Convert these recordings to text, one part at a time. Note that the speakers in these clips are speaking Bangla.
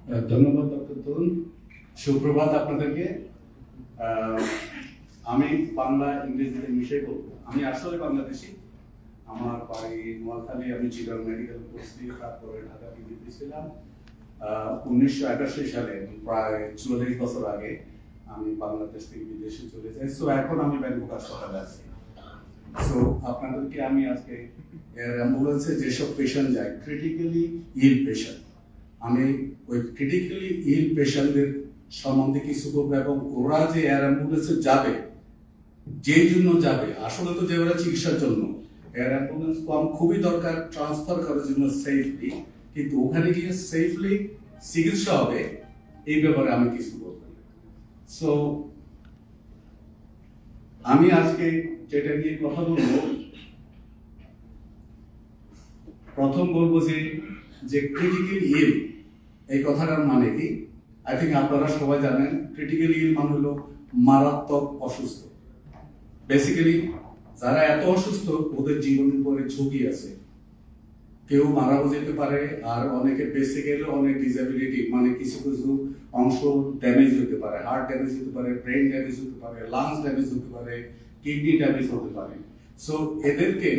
ধন্যবাদ ডক্টর তরুণ। সুপ্রভাত আপনাদেরকে। আমি বাংলা ইংরেজিতে মিশে বলবো। আমি আসলে বাংলাদেশি। আমার বাড়ি নোয়াখালী। আমি চিটাগং মেডিকেল করছি, তারপরে ঢাকা বিডিতে ছিলাম। 1981 সালে, প্রায় 44 বছর আগে আমি বাংলাদেশ থেকে বিদেশে চলে যাই। সো এখন আমি ব্যাংকক হাসপাতালে আছি। সো আপনাদেরকে আমি আজকে অ্যাম্বুলেন্সে যেসব পেশেন্ট যায়, ক্রিটিক্যালি ইল পেশেন্ট, আমি ওই ক্রিটিক্যালি ইল পেশেন্টদের সম্বন্ধে কিছু বলবো, এবং ওরা যে এয়ার অ্যাম্বুলেন্সে যাবে, যেই জন্য যাবে, আসলে তো যে ওরা চিকিৎসার জন্য, এয়ার অ্যাম্বুলেন্স তো খুবই দরকার ট্রান্সফার করার জন্য সেফলি, কিন্তু ওখানে গিয়ে সেফলি চিকিৎসা হবে এই ব্যাপারে আমি কিছু বলবো। সো আমি আজকে যেটা নিয়ে কথা বলবো, প্রথম বলবো যে ক্রিটিক্যাল ইল এই কথাটার মানে কি। আই থিঙ্ক আপনারা সবাই জানেন ক্রিটিক্যাল ইল মানে হলো মারাত্মক অসুস্থ। বেসিক্যালি যারা এত অসুস্থ ওদের জীবনের উপরে ঝুঁকি আছে, কেউ মারাও যেতে পারে, আর অনেকে বেঁচে গেলে অনেক ডিসএবিলিটি, মানে কিছু কিছু অংশ ড্যামেজ হতে পারে, হার্ট ড্যামেজ হতে পারে, ব্রেন ড্যামেজ হতে পারে, লাংস ড্যামেজ হতে পারে, কিডনি ড্যামেজ হতে পারে। সো এদেরকে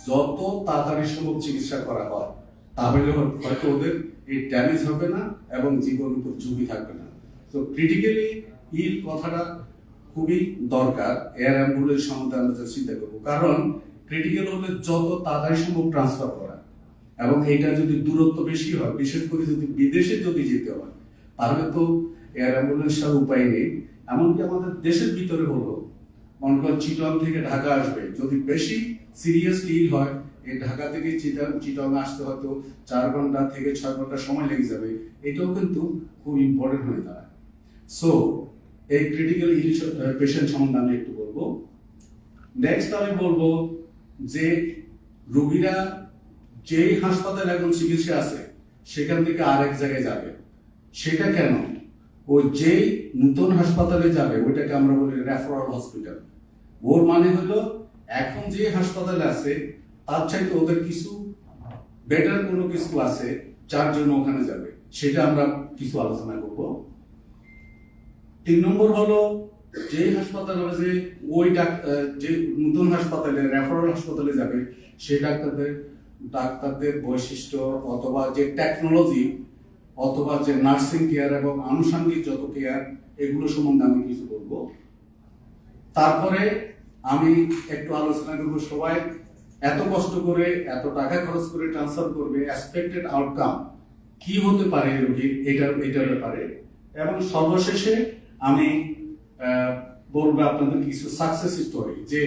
যত তাড়াতাড়ি সম্ভব চিকিৎসা করা হয়, তাহলে হয়তো ওদের এই ড্যামেজ হবে না এবং জীবনের উপর ঝুঁকি থাকবে না। তো ক্রিটিক্যালি ইল কথাটা খুবই দরকার এয়ার অ্যাম্বুলেন্স সম্বন্ধে আমরা চিন্তা করবো, কারণ ক্রিটিক্যাল হলে যত তাড়াতাড়ি সম্ভব ট্রান্সফার করা, এবং এইটা যদি দূরত্ব বেশি হয়, বিশেষ করে যদি বিদেশে যদি যেতে হয়, তাহলে তো এয়ার অ্যাম্বুলেন্স ছাড়া উপায় নেই। এমনকি আমাদের দেশের ভিতরে হলো, মনে করেন চিটং থেকে ঢাকা আসবে, যদি বেশি সিরিয়াসলি ইল হয়, এই ঢাকা থেকে চিটং আসতে হয়তো 4 ঘন্টা থেকে 6 ঘন্টা সময় লেগে যাবে। এটাও কিন্তু খুব ইম্পর্টেন্ট হয়ে দাঁড়ায়। সো এই ক্রিটিক্যাল ইল পেশেন্ট সম্বন্ধে আমি একটু বলবো। নেক্সট আমি বলবো যে রোগীরা যেই হাসপাতালে এখন চিকিৎসা আছে সেখান থেকে আরেক জায়গায় যাবে, সেটা কেন? ওই যেই নতুন হাসপাতালে যাবে ওইটাকে আমরা বলি রেফারাল হসপিটাল। ওর মানে হলো এখন যে হাসপাতালে আছে তার চাইতে ওদের কিছু বেটার কোনো কিছু আছে যার জন্য ওখানে যাবে, সেটা আমরা কিছু আলোচনা করব। 3 নম্বর হলো যে হাসপাতালে যে ওই যে নতুন হাসপাতালে রেফারাল হাসপাতালে যাবে সেই ডাক্তারদের বৈশিষ্ট্য, অথবা যে টেকনোলজি, অথবা যে নার্সিং কেয়ার এবং আনুষঙ্গিক যত কেয়ার, এগুলো সম্বন্ধে আমি কিছু বলবো। তারপরে আমি একটু আলোচনা করবো সবাই এত কষ্ট করে এত টাকা খরচ করে ট্রান্সফার করবে, এক্সপেক্টেড আউটকাম কি হতে পারে রোগীর, এটার ব্যাপারে। এবং সর্বশেষে আমি বলবো আপনাদের কিছু সাকসেস স্টোরি, যে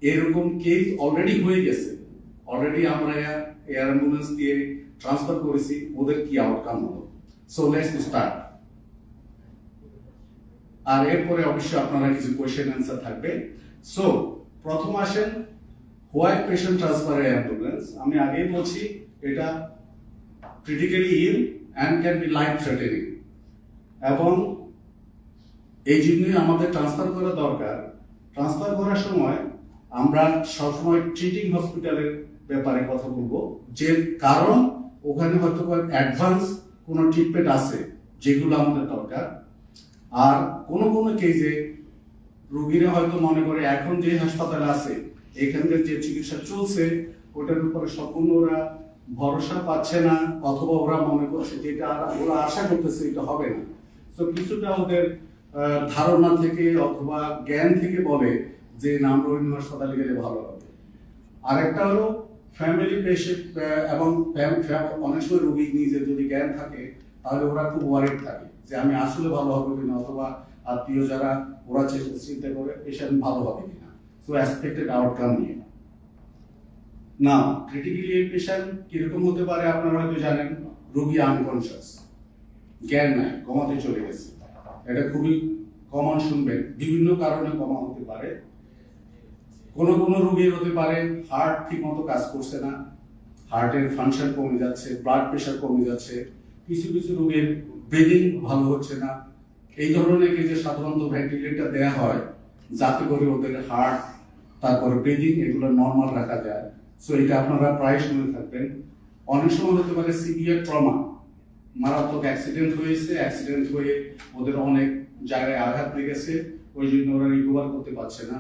এরকম কেস অলরেডি হয়ে গেছে, অলরেডি আমরা এয়ার অ্যাম্বুলেন্স দিয়ে ট্রান্সফার করেছি, ওদের কি আউটকাম হলো। So let's start. আর এরপরে অবশ্যই আপনারা কিছু কোয়েশ্চেন অ্যান্সার থাকবে। সো প্রথম আসেন, হোয়াই পেশেন্ট ট্রান্সফার অ্যাম্বুলেন্স। আমি আগেই বলছি এটা critically ill and can be life threatening, এবং এই জন্যই আমাদের ট্রান্সফার করা দরকার। ট্রান্সফার করার সময় আমরা সবসময় ট্রিটিং হসপিটালের ব্যাপারে কথা বলবো, যে কারণ ওখানে হয়তো অ্যাডভান্স কোনো ট্রিটমেন্ট আছে যেগুলো আমাদের দরকার। আর কোনো কেসে রোগীরা হয়তো মনে করে এখন যে হাসপাতালে আছে এখানকার যে চিকিৎসা চলছে ওটার উপরে সম্পূর্ণ ওরা ভরসা পাচ্ছে না, অথবা ওরা মনে করছে যেটা ওরা আশা করতেছে এটা হবে না। তো কিছুটা ওদের ধারণা থেকে অথবা জ্ঞান থেকে বলে যে না, আমরা অন্য হাসপাতালে গেলে ভালো হবে। আরেকটা হলো ফ্যামিলি পেশেন্ট, এবং অনেক সময় রোগী নিজে যদি জ্ঞান থাকে তাহলে ওরা খুব ওয়ারিড থাকে যে আমি আসলে ভালো হবে কিনা, অথবা আত্মীয় যারা ওরা চিন্তা করে পেশেন্ট ভালো হবে কিনা। সো এক্সপেক্টেড আউটকাম নিয়ে না, ক্রিটিক্যালি ইল পেশেন্ট কিরকম হতে পারে আপনারা হয়তো জানেন। রোগী আনকনশিয়াস, জ্ঞান নাই, কমাতে চলে গেছে, এটা খুবই কমন শুনবেন। বিভিন্ন কারণে কমা হতে পারে। কোনো রোগীর হতে পারে হার্ট ঠিক মতো কাজ করছে না, হার্টের ফাংশন কমে যাচ্ছে, ব্লাড প্রেশার কমে যাচ্ছে। কিছু রোগীর ব্রিদিং ভালো হচ্ছে না। এই ধরনের যে সাধারণত ভেন্টিলেটর দেওয়া হয় যাতে করে ওদের হার্ট, তারপরে ব্রিদিং এগুলো নর্মাল রাখা যায়। সো এটা আপনারা প্রায় শুনে থাকবেন। অনেক সময় হতে পারে সিভিয়ার ট্রমা, মারাত্মক অ্যাক্সিডেন্ট হয়েছে, অ্যাক্সিডেন্ট হয়ে ওদের অনেক জায়গায় আঘাত লেগেছে, ওই জন্য ওরা রিকভার করতে পারছে না।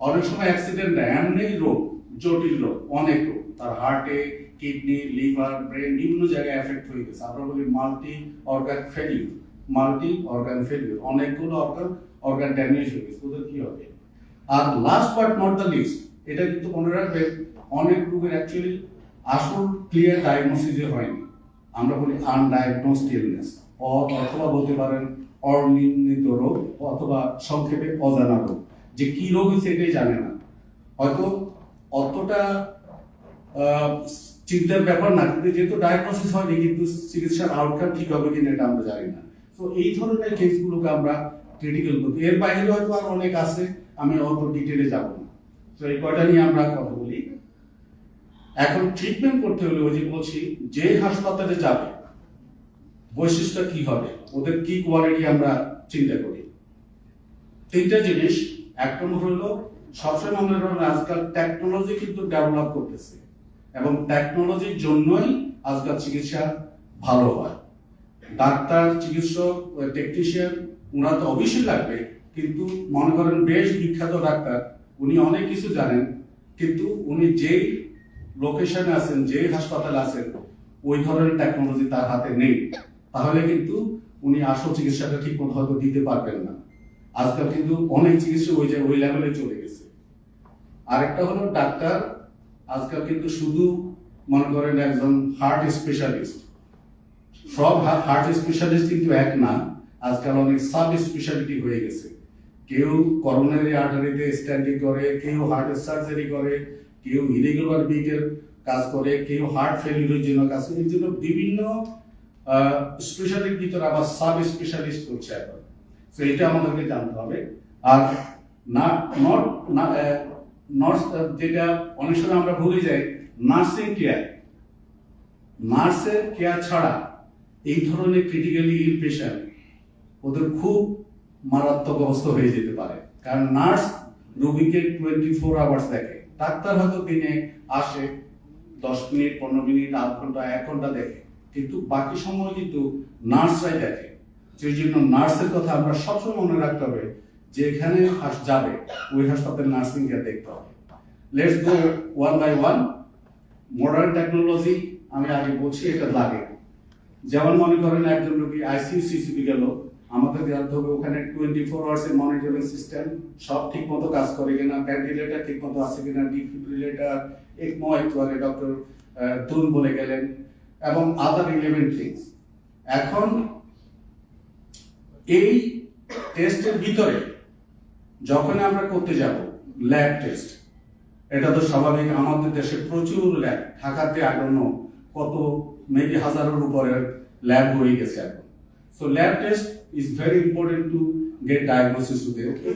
অনেক সময় অ্যাক্সিডেন্ট না, এমনি রোগ, জটিল রোগ, অনেক রোগ, তার হার্টে, কিডনি, লিভার, ব্রেন বিভিন্ন জায়গায় এফেক্ট হয়ে গেছে। আমরা বলি মাল্টি অর্গান ফেলিউর, অনেকগুলো অর্গান ড্যামেজ হয়ে গেছে, ওদের কি হবে? আর last but not the least, এটা কিন্তু মনে রাখবেন, অনেক রোগের অ্যাকচুয়ালি আসল ক্লিয়ার ডায়াগনোসিস হয়নি। আমরা বলি আনডায়াগনোসড ইলনেস, অথবা বলতে পারেন অনির্ণীত রোগ, অথবা সংক্ষেপে অজানা রোগ। যে কি রোগ হয়েছে এটাই জানে না, হয়তো অতটা চিন্তার ব্যাপার না, কিন্তু যেহেতু ডায়াগনোসিস হয়নি, কিন্তু চিকিৎসার আউটকাম ঠিক হবে কিনা এটা আমরা জানি না। তো এই ধরনের কেসগুলোকে আমরা ক্রিটিক্যাল করি। এর বাইরে হয়তো আর অনেক আছে, আমি অত ডিটেলে যাব না। তো এই কয়টা নিয়ে আমরা কথা বলি। এখন ট্রিটমেন্ট করতে হলে ওই যে বলছি, যে হাসপাতালে যাবে বৈশিষ্ট্য কি হবে, ওদের কি কোয়ালিটি আমরা চিন্তা করি। তিনটা জিনিস। এক নম্বর হলো, সবসময় মনে রাখবেন আজকাল টেকনোলজি কিন্তু ডেভেলপ করতেছে, এবং টেকনোলজির জন্যই আজকাল চিকিৎসা ভালো হয়। ডাক্তার, চিকিৎসক, টেকনিশিয়ান ওনারা তো অবশ্যই লাগবে, কিন্তু মনে করেন বেশ বিখ্যাত ডাক্তার, উনি অনেক কিছু জানেন, কিন্তু উনি যেই লোকেশনে আছেন, যে হাসপাতালে আছেন, ওই ধরনের টেকনোলজি তার হাতে নেই, তাহলে কিন্তু উনি আসল চিকিৎসাটা ঠিক মতো হয়তো দিতে পারবেন না। আজকাল কিন্তু অনেক চিকিৎসা ওই লেভেলে চলে গেছে। আরেকটা হলো ডাক্তার আজকাল কিন্তু শুধু মনে করেন একজন হার্ট স্পেশালিস্ট, সব হার্ট স্পেশালিস্ট কিন্তু এক না, আজকাল অনেক সাব স্পেশালিটি হয়ে গেছে। কেউ করোনারি আর্টারিতে স্ট্যান্ডিং করে, কেউ হার্টের সার্জারি করে, কেউ ইরেগুলার বিটের কাজ করে, কেউ হার্ট ফেলিউরের জন্য কাজ করে। এই জন্য বিভিন্ন স্পেশালিটির ভিতরে আবার সাব স্পেশালিস্ট করছে এখন। তো এটা আমাদেরকে জানতে হবে। আর যেটা অনেক সময় আমরা ভুলে যাই, নার্সিং কেয়ার, নার্সের কেয়ার ছাড়া এই ধরনের ক্রিটিক্যালি ইল পেশেন্ট ওদের খুব মারাত্মক অবস্থা হয়ে যেতে পারে। কারণ নার্স রোগীকে 24 আওয়ার্স দেখে, ডাক্তার হয়তো দিনে আসে 10 মিনিট, 15 মিনিট, আধ ঘন্টা, 1 ঘন্টা দেখে, কিন্তু বাকি সময় কিন্তু নার্সরাই দেখে। সেই জন্য নার্সের কথা আমরা সবসময় মনে রাখতে হবে, যে এখানে যাবে ওই হাসপাতাল নার্সিং কেয়ার দেখতে হবে। Let's go one by one. Modern technology আমি আগে বলছি, এটা লাগে। যেমন মনে করেন একজন রোগী আইসিইউ সিসিবি গেল, আমাদের জানতে হবে ওখানে 24 আওয়ার্স এর মনিটরিং সিস্টেম সব ঠিক মতো কাজ করে কিনা, ভেন্টিলেটর ঠিক মতো আছে কিনা, ডিফিব্রিলেটর, একমো একটুয়ারে ডক্টর তুল বলে গেলেন, এবং আদার রিলেভেন্ট থিংস। এখন এই টেস্টের ভিতরে যখন আমরা করতে যাব ল্যাব টেস্ট, এটা তো স্বাভাবিক, আমাদের দেশে প্রচুর ল্যাব, ঢাকাতে আগান্য কত মেবি হাজারের উপরে ল্যাব হয়ে গেছে এখন। So lab test is very important to get diagnosis today. Okay,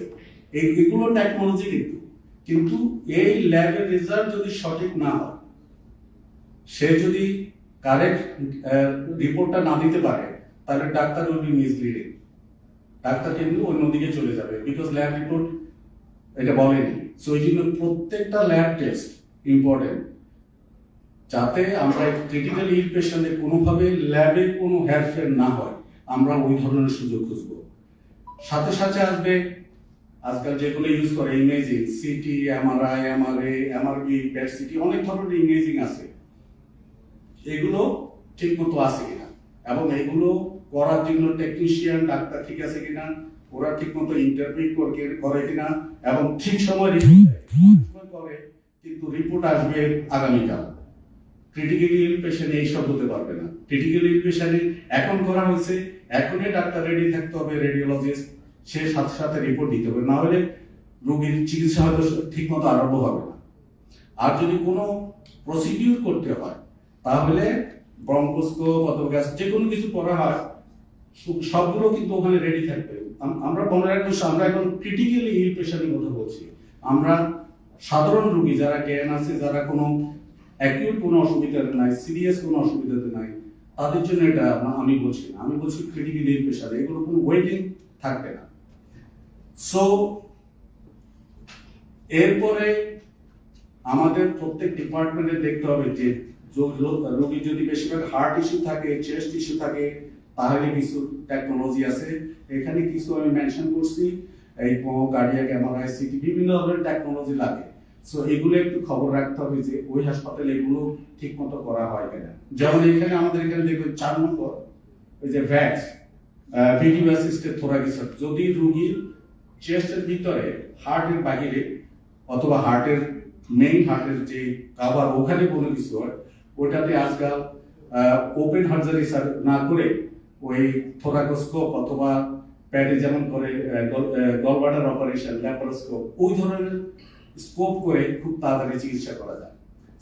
এইগুলো টেকনোলজি কিন্তু এই ল্যাবের রেজাল্ট যদি সঠিক না হয়, সে যদি কারেক্ট রিপোর্টটা না দিতে পারে, তাহলে doctor will be misleading, doctor কিন্তু অন্যদিকে চলে যাবে, বিকজ ল্যাব রিপোর্ট এটা বলেনি। সো এই জন্য প্রত্যেকটা ল্যাব টেস্ট ইম্পর্টেন্ট, যাতে আমরা ক্রিটিক্যাল ইল পেশেন্টে কোনোভাবে ল্যাবে কোনো হেরফের না হয়, আমরা ওই ধরনের সুযোগ খুঁজব। সাথে সাথে আসবে আজকাল যেগুলো ইউজ করে imaging, CT, MRI, MRA, MRB, PET CT, অনেক ধরনের ইমেজিং আছে, এগুলো ঠিক মতো আছে কিনা, এবং এগুলো করার জন্য টেকনিশিয়ান ডাক্তার ঠিক আছে কিনা, ওরা ঠিক মতো ইন্টারভিউ করে কিনা, এবং ঠিক সময় রিপোর্ট করে, কিন্তু রিপোর্ট আসবে আগামীকাল। ক্রিটিক্যাল ইল পেশেন্ট এইসব হতে পারবে না। ক্রিটিক্যাল ইল পেশেন্টে এখন করা হয়েছে, এখনই ডাক্তার রেডি থাকতে হবে, রেডিওলজিস্ট, সে সাথে সাথে রিপোর্ট দিতে হবে, না হলে রোগীর চিকিৎসা হয়তো ঠিক মতো আরম্ভ হবে না। আর যদি কোনো প্রসিডিউর করতে হয়, তাহলে ব্রঙ্কোস্কোপ অথবা যে কোনো কিছু করা হয়, সবগুলো কিন্তু ওখানে রেডি থাকবে। আমরা মনে রাখবো, আমরা এখন ক্রিটিক্যালি ইল পেশেন্টের কথা বলছি। আমরা সাধারণ রোগী যারা জ্ঞান আছে, যারা কোনো অ্যাকিউট কোনো অসুবিধাতে নাই, সিরিয়াস কোনো অসুবিধাতে নাই, তাদের জন্য এটা আমি বলছি না, আমি বলছি ক্রিটিক্যালি ইল পেশেন্ট, এগুলো কোনো ওয়েটিং থাকবে না। সো এরপরে আমাদের প্রত্যেক ডিপার্টমেন্টে দেখতে হবে যে রোগীর যদি বেশিরভাগ হার্ট ইস্যু থাকে, চেস্ট ইস্যু থাকে, তাহলে কিছু টেকনোলজি আছে। এখানে কিছু আমি মেনশন করছি, এই কার্ডিয়াক এমআরআই, সিটি, বিভিন্ন ধরনের টেকনোলজি লাগে। সো এগুলো একটু খবর রাখতে হবে যে ওই হাসপাতালে এগুলো ঠিক মতো করা হয় কিনা। যেমন এখানে আমাদের এখানে দেখবেন 4 নম্বর ওই যে ভ্যাক্স, ভিডিও অ্যাসিস্টেড থোরাকিক, যদি রোগীর চেস্টের ভিতরে হার্টের বাহিরে অথবা হার্টের মেইন হার্টের যে কাভার ওখানে কোনো কিছু হয়, ওটাতে আজকাল ওপেন সার্জারি না করে ওই থোরাকোস্কোপ অথবা প্যাডে যেমন করে গলব্লাডার অপারেশন, ল্যাপারোস্কোপ, ওই ধরনের স্কোপ করে খুব তাড়াতাড়ি চিকিৎসা করা যায়।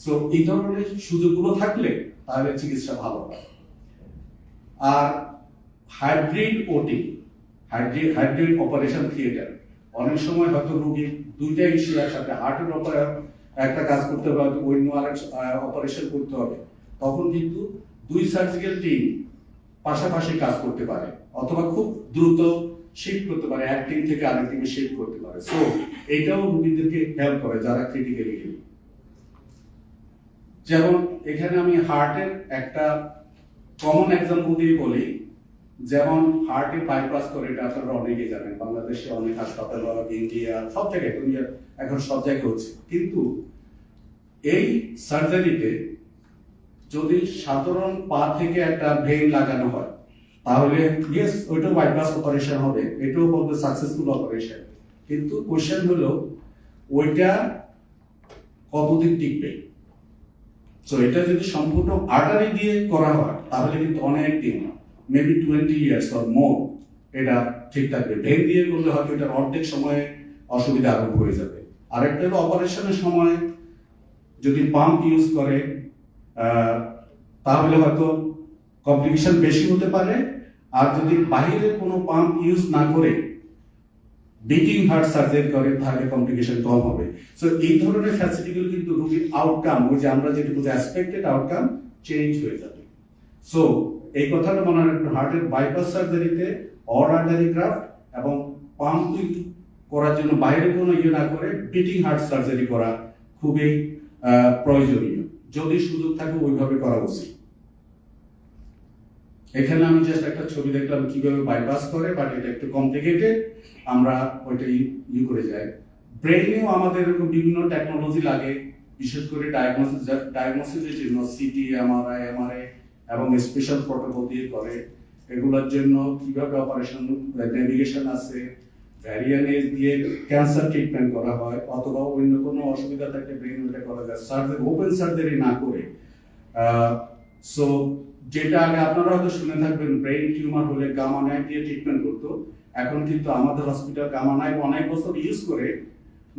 সো এই ধরনের সুযোগগুলো থাকলে তাহলে চিকিৎসা ভালো হয়। আর হাইব্রিড ওটি, হাইব্রিড অপারেশন থিয়েটার, অনেক সময় হয়তো রোগীর দুইটা ইস্যু একসাথে, হার্টের একটা কাজ করতে হবে, হয়তো অন্য আরেক অপারেশন করতে হবে, তখন কিন্তু 2 সার্জিক্যাল টিম পাশাপাশি কাজ করতে পারে অথবা খুব দ্রুত শিফট করতে পারে, এক টিম থেকে আরেক টিমে শিফট করতে পারে। সো এইটাও রোগীদেরকে হেল্প করে যারা ক্রিটিক্যালি ইল। যেমন এখানে আমি হার্টের একটা কমন এক্সাম্পল দিয়ে বলি, যেমন হার্টে বাইপাস করে, এটা আপনারা অনেকেই জানেন, বাংলাদেশে অনেক হাসপাতাল, ইন্ডিয়া, সব জায়গায়, দুনিয়ার এখন সব জায়গায় হচ্ছে। কিন্তু এই সার্জারিতে যদি সাধারণ পা থেকে একটা ভেইন লাগানো হয়, তাহলে ইয়েস ওইটাও বাইপাস অপারেশন হবে, এটাও বলতে সাকসেসফুল অপারেশন। কিন্তু কোশ্চেন হলো ওইটা কতদিন টিকবে। সো এটা যদি সম্পূর্ণ আর্টারি দিয়ে করা হয় তাহলে কিন্তু অনেক দিন, মেবি 20 ইয়ার্স অর মোর এটা ঠিক থাকবে। ভেন দিয়ে করলে হয়তো এটার অর্ধেক সময়ে অসুবিধা আরম্ভ হয়ে যাবে। আরেকটা হলো অপারেশনের সময় যদি পাম্প ইউজ করে তাহলে হয়তো কমপ্লিকেশন বেশি হতে পারে। আর যদি বাইরে কোনো পাম্প ইউজ না করে বিটিং হার্ট সার্জারি করে তাহলে কমপ্লিকেশন কম হবে। সো এই ধরনের ফ্যাসিলিটিগুলো কিন্তু রোগীর আউটকাম, ওই যে আমরা যেটা বলছি এক্সপেক্টেড আউটকাম, চেঞ্জ হয়ে যাবে। সো এই কথাটা মনে রাখবেন, হার্টের বাইপাস সার্জারিতে অর আর্টারি গ্রাফট এবং পাম্প করার জন্য বাইরে কোনো ইয়ে না করে বিটিং হার্ট সার্জারি করা খুবই প্রয়োজনীয়। যদি সুযোগ থাকে ওইভাবে করা উচিত। এখানে আমি জাস্ট একটা ছবি দেখলাম কিভাবে বাইপাস করে, বাট এটা একটু কমপ্লিকেটেড, আমরা ওইটা করে যাই। ব্রেনেও আমাদের এরকম বিভিন্ন টেকনোলজি লাগে, বিশেষ করে ডায়াগনোসিসের জন্য সিটি, এমআরআই এবং স্পেশাল প্রটোকল দিয়ে করে। এগুলোর জন্য কিভাবে অপারেশন নেভিগেশন আছে, ভ্যারিয়ান এজ দিয়ে ক্যান্সার ট্রিটমেন্ট করা হয়, অথবা অন্য কোনো অসুবিধা থাকলে ব্রেন ওটা করা যায়, সার্জারি ওপেন সার্জারি না করে। সো যেটা আগে আপনারা হয়তো শুনে থাকবেন, ব্রেন টিউমার হলে গামা নাইফ দিয়ে ট্রিটমেন্ট করতো, এখন কিন্তু আমাদের হসপিটাল গামা নাইফ অনেক বছর ইউজ করে,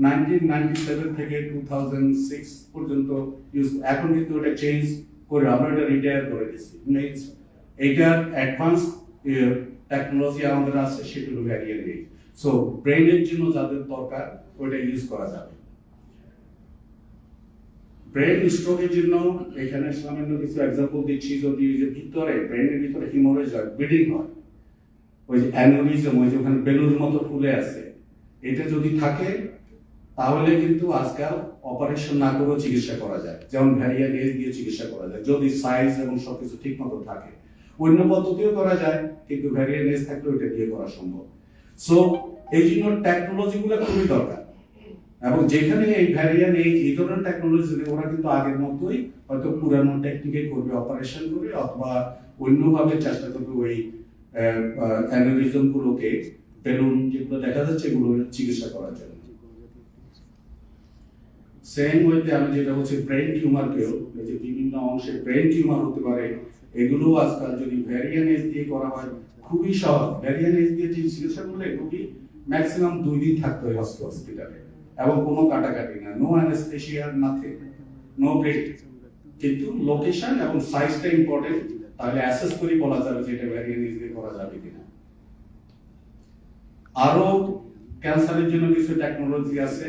1997 থেকে 2006 পর্যন্ত ইউজ। এখন কিন্তু ওটা চেঞ্জ করে আমরা এটা রিটায়ার করে দিচ্ছি। মিনস এইটার অ্যাডভান্স টেকনোলজি আমাদের আছে, সেগুলো ভ্যারিয়েন্ট নেই। সো ব্রেনের জন্য যাদের দরকার ওইটা ইউজ করা যাবে। ব্রেন স্ট্রোকের জন্য এখানে সামান্য কিছু এক্সাম্পল দিচ্ছি। যদি যে ভিতরে ব্রেনের ভিতরে হিমোরেজ হয়, ব্লিডিং হয়, ওই যে অ্যানিউরিজম, ওই যে ওখানে বেলুনের মতো ফুলে আছে, এটা যদি থাকে তাহলে কিন্তু আজকাল অপারেশন না করেও চিকিৎসা করা যায়। যেমন ভ্যারিয়ান এজ দিয়ে চিকিৎসা করা যায় যদি সাইজ এবং সবকিছু ঠিক মতো থাকে। অন্য পদ্ধতিও করা যায়, কিন্তু ভ্যারিয়ান এজ থাকলে ওইটা দিয়ে করা সম্ভব। সো এই জন্য টেকনোলজি গুলো খুবই দরকার। এবং যেখানে এই ভ্যারিয়ান এই ধরনের টেকনোলজি, ওরা কিন্তু আগের মতোই হয়তো পুরানো টেকনিকে করবে, অপারেশন করে অথবা অন্যভাবে চেষ্টা করবে ওই অ্যানিউরিজম গুলোকে, বেলুন যেগুলো দেখা যাচ্ছে এগুলো চিকিৎসা করার জন্য। সেম ওয়েতে আমি যেটা বলছি, ব্রেন টিউমারকেও, এই যে বিভিন্ন অংশে ব্রেন টিউমার হতে পারে, এগুলো আজকাল যদি ভ্যারিয়ান এজ দিয়ে করা হয় খুবই সহজ। ভ্যারিয়ান এজ দিয়ে চিকিৎসা করলে খুবই ম্যাক্সিমাম 2 দিন থাকতে হয় হসপিটালে, এবং কোনো কাটাকাটি না, no anaesthesia, nothing, no break. কিন্তু লোকেশন এবং সাইজটা ইম্পর্টেন্ট, তাহলে অ্যাসেস করে বলা যাবে যে এটা ভ্যারিয়ান এজ দিয়ে করা যাবে কিনা। আরো ক্যান্সারের জন্য কিছু টেকনোলজি আছে।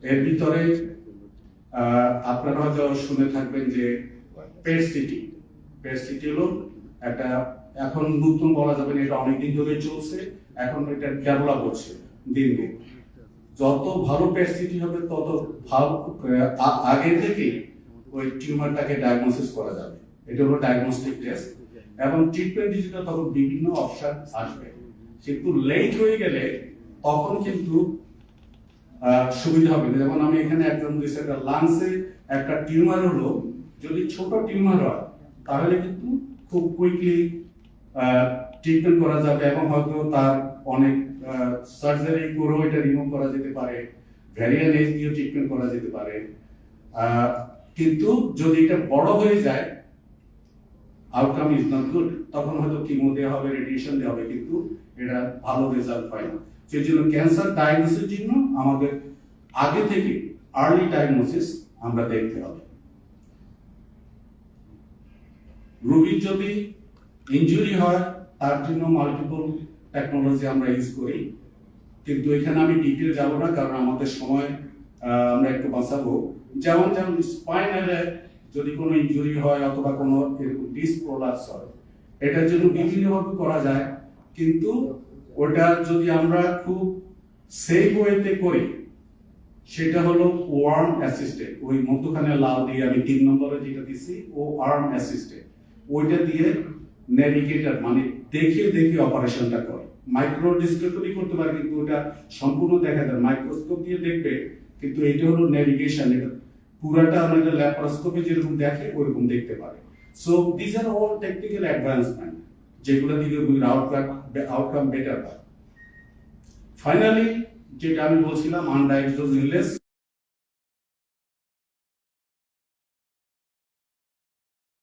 এর ভিতরে আপনারা হয়তো শুনে থাকবেন যে পেট সিটি। পেট সিটি হলো একটা, এখন নতুন বলা যাবে না, এটা অনেকদিন ধরে চলছে, এখন এটা ডেভেলপ হচ্ছে দিন দিন। যত ভালো পেট সিটি হবে তত ভালো, আগে থেকে ওই টিউমারটাকে ডায়াগনোসিস করা যাবে। এটা হলো ডায়াগনস্টিক টেস্ট, এবং ট্রিটমেন্ট ডিজিটাল তখন বিভিন্ন অপশন আসবে। কিন্তু লেট হয়ে গেলে তখন কিন্তু সুবিধা হবে না। যেমন আমি এখানে একজন দিয়েছে, একটা লাংসে একটা টিউমার হলো, যদি ছোট টিউমার হয় তাহলে কিন্তু খুব কুইকলি ট্রিটমেন্ট করা যাবে, এবং হয়তো তার অনেক সার্জারি করেও এটা রিমুভ করা যেতে পারে, ভ্যারিয়াল এজ দিয়ে ট্রিটমেন্ট করা যেতে পারে। কিন্তু যদি এটা বড় হয়ে যায়, আউটকাম ইজ নট গুড, তখন হয়তো কিমো দেওয়া হবে, রেডিয়েশন দেওয়া হবে, কিন্তু এটা ভালো রেজাল্ট পায় না। সেই জন্য ক্যান্সার ডায়াগনোসিসের জন্য আমাদের আগে থেকে আর্লি ডায়াগনোসিস আমরা দেখতে হবে। রোগীর যদি ইনজুরি হয় তার জন্য মাল্টিপল টেকনোলজি আমরা ইউজ করি, কিন্তু এখানে আমি ডিটেল যাব না, কারণ আমাদের সময় আমরা একটু বাঁচাবো। যেমন স্পাইনালে যদি কোনো ইনজুরি হয় অথবা কোনো এরকম ডিস্ক প্রলাপস হয়, এটার জন্য বিভিন্নভাবে করা যায়, কিন্তু ওটা যদি আমরা খুব সেফ ওয়েতে করি, সেটা হলো ওয়ার্ম অ্যাসিস্টেড। ওই মধ্যখানে লাল দিয়ে আমি 3 নম্বরে যেটা দিছি, ও আর্ম অ্যাসিস্টেড, ওইটা দিয়ে নেভিগেটর মানে দেখে দেখে অপারেশনটা করে। মাইক্রো ডিসক্রিপটরি করতে পারে, কিন্তু ওটা সম্পূর্ণ দেখা যায় মাইক্রোস্কোপ দিয়ে দেখবে, কিন্তু এটা হলো নেভিগেশন, এটা পুরাটা আমাদের ল্যাপারোস্কোপে যেরকম দেখে ওরকম দেখতে পারে। So this are all technical advancement, যেগুলো দিকে আউটকাম বেটার হয়। ফাইনালি যেটা আমি বলছিলাম, আনডায়াগনোজড ইলনেস